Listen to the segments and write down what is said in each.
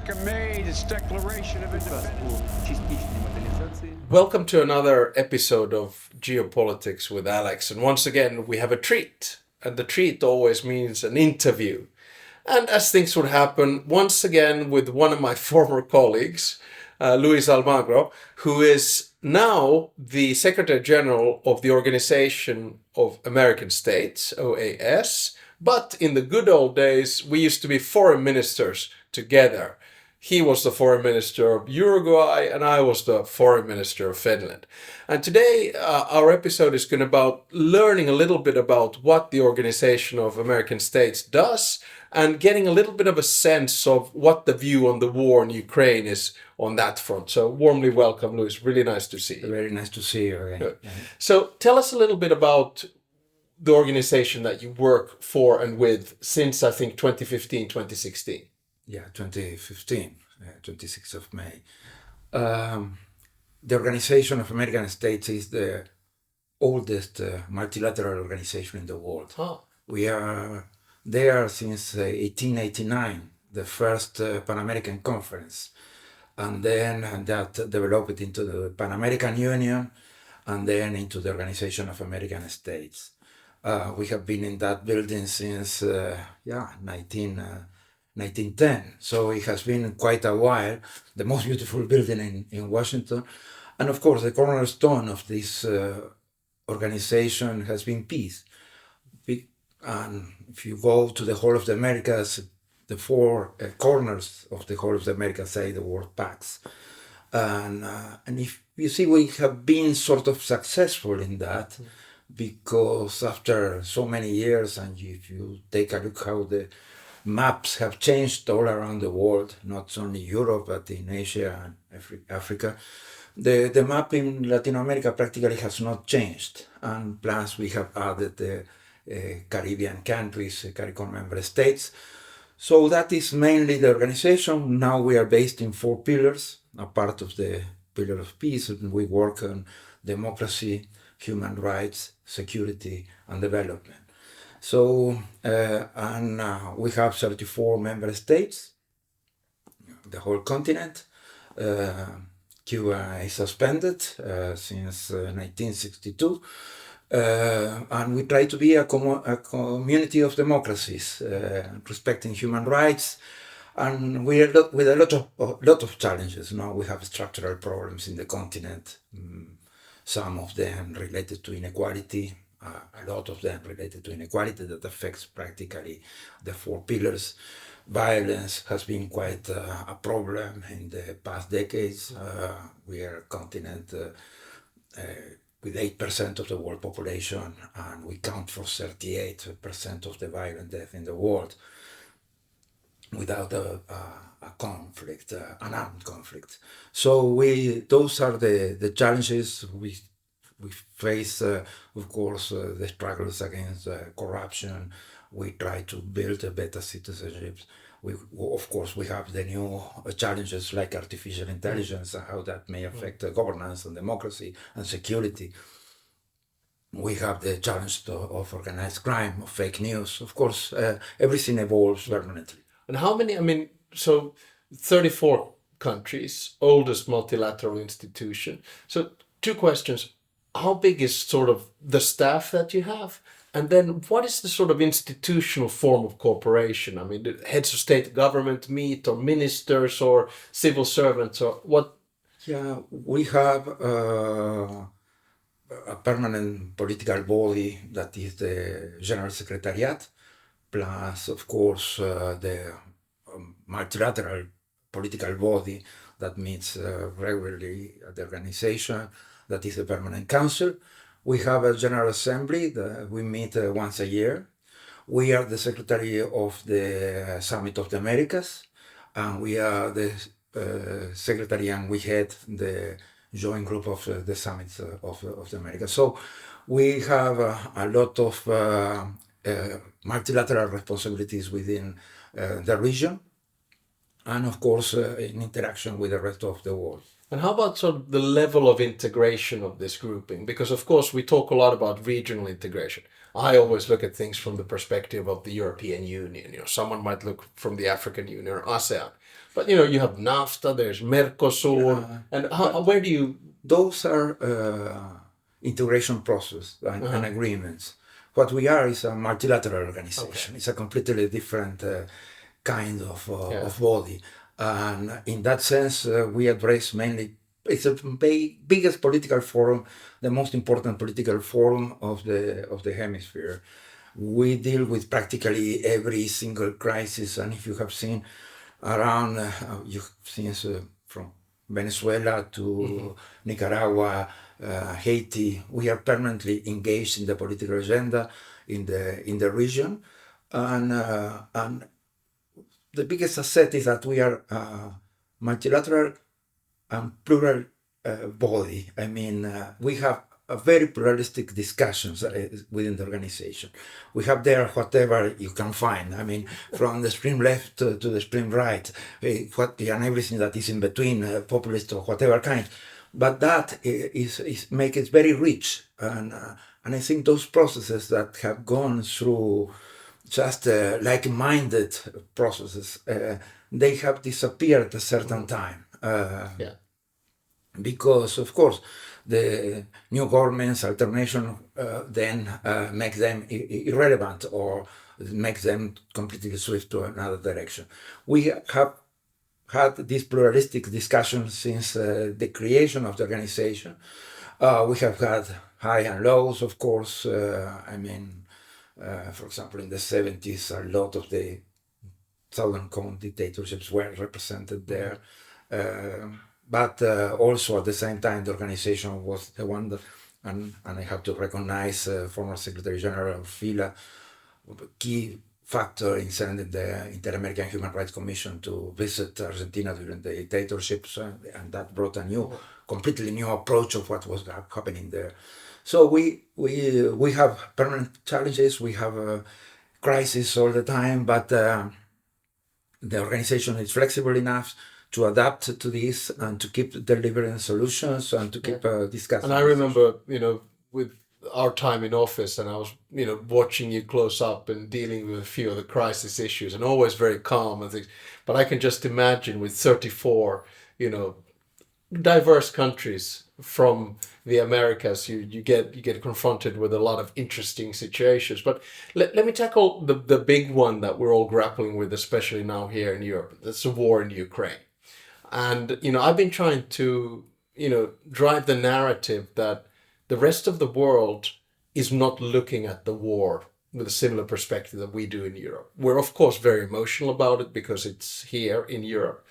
America made its Declaration of Independence. Welcome to another episode of Geopolitics with Alex. And once again, we have a treat. And the treat always means an interview. And as things would happen, once again with one of my former colleagues, Luis Almagro, who is now the Secretary General of the Organization of American States, OAS. But in the good old days, we used to be foreign ministers together. He was the foreign minister of Uruguay and I was the foreign minister of Finland. And today our episode is going to be about learning a little bit about what the Organization of American States does and getting a little bit of a sense of what the view on the war in Ukraine is on that front. So warmly welcome, Luis. Really nice to see you. Very nice to see you again. Good. So tell us a little bit about the organization that you work for and with since, I think, 2015, 2016. Yeah, 2015, 26th of May. The Organization of American States is the oldest multilateral organization in the world. Oh. We are there since 1889, the first Pan American Conference. And then that developed into the Pan American Union and then into the Organization of American States. We have been in that building since 1910, so it has been quite a while. The most beautiful building in Washington, and of course the cornerstone of this organization has been peace. And if you go to the whole of the Americas, the four corners of the whole of the Americas say the word Pax, and if you see, we have been sort of successful in that. Because after so many years, and if you take a look how the maps have changed all around the world, not only Europe, but in Asia and Africa, the map in Latin America practically has not changed. And plus we have added the Caribbean countries, CARICOM member states. So that is mainly the organization. Now we are based in 4 pillars, a part of the pillar of peace, and we work on democracy, human rights, security, and development. So, we have 34 member states, the whole continent. Cuba is suspended since 1962. And we try to be a community of democracies, respecting human rights, and we are with a lot of challenges. Now we have structural problems in the continent. Some of them related to inequality, a lot of them related to inequality that affects practically the 4 pillars. Violence has been quite a problem in the past decades. We are a continent with 8% of the world population, and we count for 38% of the violent death in the world without a conflict, an armed conflict. So those are the challenges we face. Of course, the struggles against corruption. We try to build a better citizenship. Of course, we have the new challenges like artificial intelligence and how that may affect governance and democracy and security. We have the challenge of organized crime, of fake news. Of course, everything evolves permanently. And how many, so 34 countries, oldest multilateral institution. So 2 questions. How big is sort of the staff that you have? And then what is the sort of institutional form of cooperation? I mean, do heads of state government meet, or ministers, or civil servants, or what? Yeah, we have a permanent political body that is the General Secretariat, plus, of course, the multilateral political body that meets regularly at the organization, that is the Permanent Council. We have a General Assembly that we meet once a year. We are the Secretary of the Summit of the Americas, and we are the Secretary, and we head the joint group of the Summit of the Americas. So we have a lot of multilateral responsibilities within the region. and of course in interaction with the rest of the world. And how about sort of the level of integration of this grouping? Because of course we talk a lot about regional integration. I always look at things from the perspective of the European Union. Someone might look from the African Union or ASEAN. But you have NAFTA, there's Mercosur, and where do you? Those are integration process and agreements. What we are is a multilateral organization. It's a completely different kind of body. And in that sense, we address mainly, it's the biggest political forum, the most important political forum of the hemisphere. We deal with practically every single crisis, and if you have seen around, you've seen from Venezuela to Nicaragua, Haiti, we are permanently engaged in the political agenda in the region, and the biggest asset is that we are multilateral and plural body. I mean, we have a very pluralistic discussions within the organization. We have there whatever you can find. I mean, from the extreme left to the extreme right, and everything that is in between, populist or whatever kind. But that is make it very rich, and I think those processes that have gone through just like-minded processes, they have disappeared at a certain time. Because, of course, the new government's alternation then make them irrelevant or make them completely switch to another direction. We have had this pluralistic discussion since the creation of the organization. We have had high and lows, of course. For example, in the 70s, a lot of the Southern Cone dictatorships were represented there. But also at the same time, the organization was the one that, and I have to recognize former Secretary General FILA, key factor in sending the Inter-American Human Rights Commission to visit Argentina during the dictatorships, and that brought a completely new approach of what was happening there. So we have permanent challenges, we have a crisis all the time, but the organization is flexible enough to adapt to this and to keep delivering solutions and to keep discussing. And I remember, with our time in office, and I was, watching you close up and dealing with a few of the crisis issues, and always very calm and things. But I can just imagine with 34, diverse countries from the Americas, you get confronted with a lot of interesting situations. But let me tackle the big one that we're all grappling with, especially now here in Europe. That's the war in Ukraine. And, I've been trying to, drive the narrative that the rest of the world is not looking at the war with a similar perspective that we do in Europe. We're, of course, very emotional about it because it's here in Europe.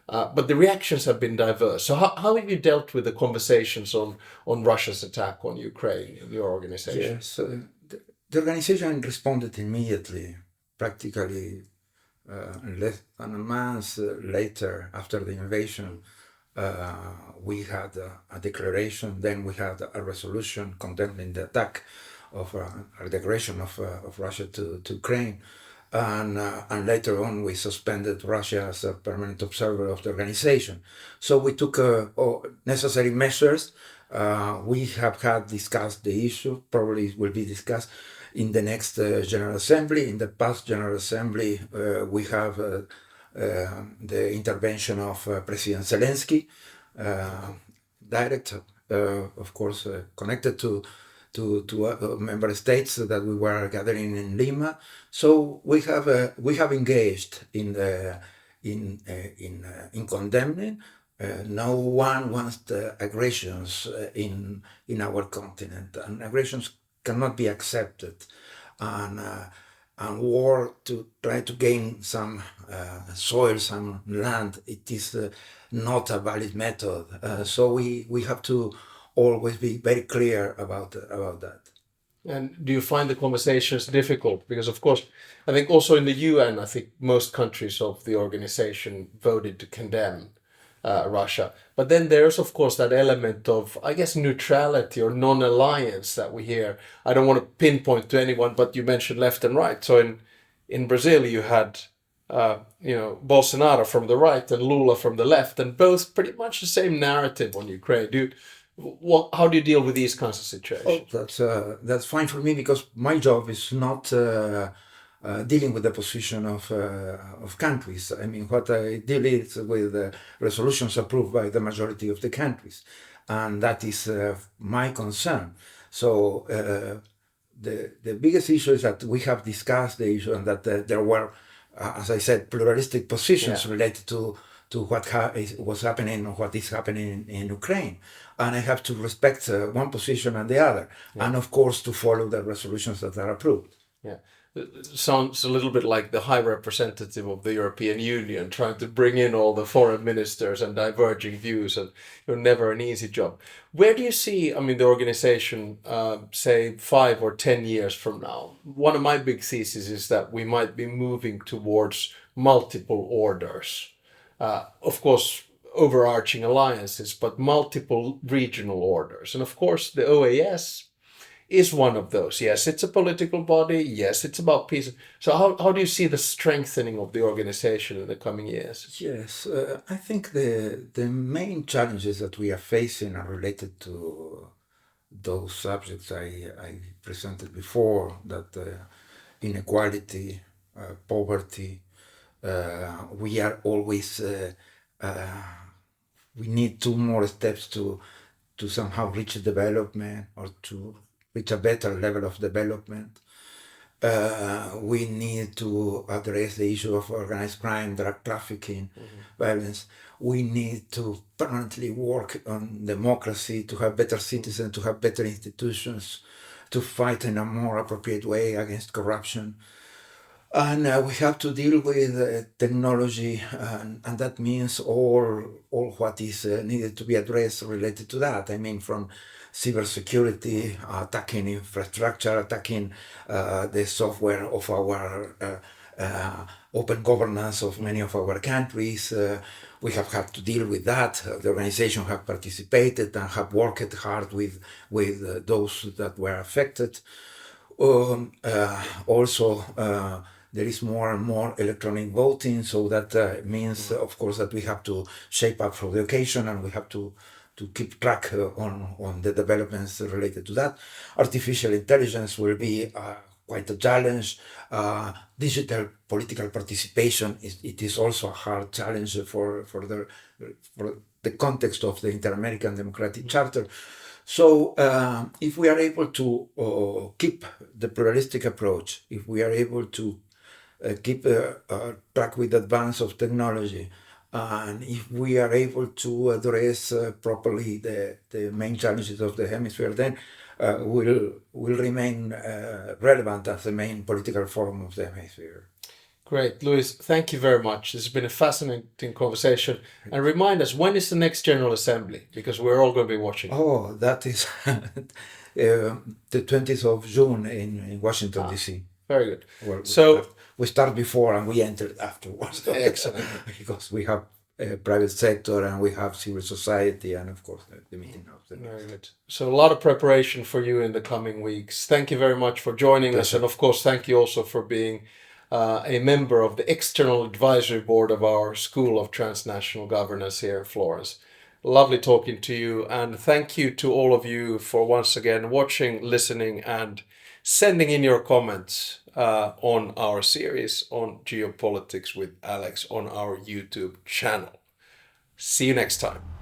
But the reactions have been diverse. So how have you dealt with the conversations on Russia's attack on Ukraine in your organization? Yes, the organization responded immediately, practically less than a month later after the invasion. We had a declaration, then we had a resolution condemning the attack of a declaration of Russia to Ukraine. And later on, we suspended Russia as a permanent observer of the organization. So we took necessary measures. We have had discussed the issue, probably will be discussed in the next General Assembly. In the past General Assembly, we have the intervention of President Zelensky, direct, of course, connected to member states that we were gathering in Lima. So we have engaged in condemning. No one wants the aggressions in our continent, and aggressions cannot be accepted. And war to try to gain some soil, some land, it is not a valid method. So we have to always be very clear about that. And do you find the conversations difficult? Because, of course, I think also in the UN, I think most countries of the organization voted to condemn Russia. But then there's, of course, that element of, I guess, neutrality or non-alliance that we hear. I don't want to pinpoint to anyone, but you mentioned left and right. So in Brazil, you had Bolsonaro from the right and Lula from the left, and both pretty much the same narrative on Ukraine. How do you deal with these kinds of situations? That's fine for me because my job is not dealing with the position of countries. I mean, what I deal is with resolutions approved by the majority of the countries, and that is my concern. So the biggest issue is that we have discussed the issue and that there were, as I said, pluralistic positions related to what was happening or what is happening in Ukraine. And I have to respect one position and the other. And of course, to follow the resolutions that are approved. Yeah. It sounds a little bit like the High Representative of the European Union trying to bring in all the foreign ministers and diverging views, and never an easy job. Where do you see, the organization, say 5 or 10 years from now? One of my big theses is that we might be moving towards multiple orders. Of course, overarching alliances, but multiple regional orders. And of course, the OAS is one of those. Yes, it's a political body. Yes, it's about peace. So how do you see the strengthening of the organization in the coming years? Yes, I think the main challenges that we are facing are related to those subjects I presented before, that inequality, poverty, we are always, we need 2 more steps to somehow reach development or to reach a better level of development. We need to address the issue of organized crime, drug trafficking, violence. We need to permanently work on democracy, to have better citizens, to have better institutions, to fight in a more appropriate way against corruption. And we have to deal with technology, and that means all what is needed to be addressed related to that. I mean, from cybersecurity, attacking infrastructure, attacking the software of our open governance of many of our countries. We have had to deal with that. The organization have participated and have worked hard with those that were affected. Also, there is more and more electronic voting, so that means, of course, that we have to shape up for the occasion, and we have to keep track on the developments related to that. Artificial intelligence will be quite a challenge. Digital political participation is also a hard challenge for the context of the Inter-American Democratic Charter. So if we are able to keep the pluralistic approach, if we are able to keep track with the advance of technology, and if we are able to address properly the main challenges of the hemisphere, then we'll remain relevant as the main political forum of the hemisphere. Great, Luis, thank you very much. This has been a fascinating conversation. And remind us, when is the next General Assembly? Because we're all going to be watching. Oh, that is the 20th of June in Washington, D.C. Very good. Well, so we start before and we enter afterwards. Excellent. Because we have private sector and we have civil society and of course the meeting of the... Very good. So a lot of preparation for you in the coming weeks. Thank you very much for joining us. And of course, thank you also for being a member of the external advisory board of our School of Transnational Governance here in Florence. Lovely talking to you, and thank you to all of you for once again watching, listening, and sending in your comments on our series on Geopolitics with Alex on our YouTube channel. See you next time.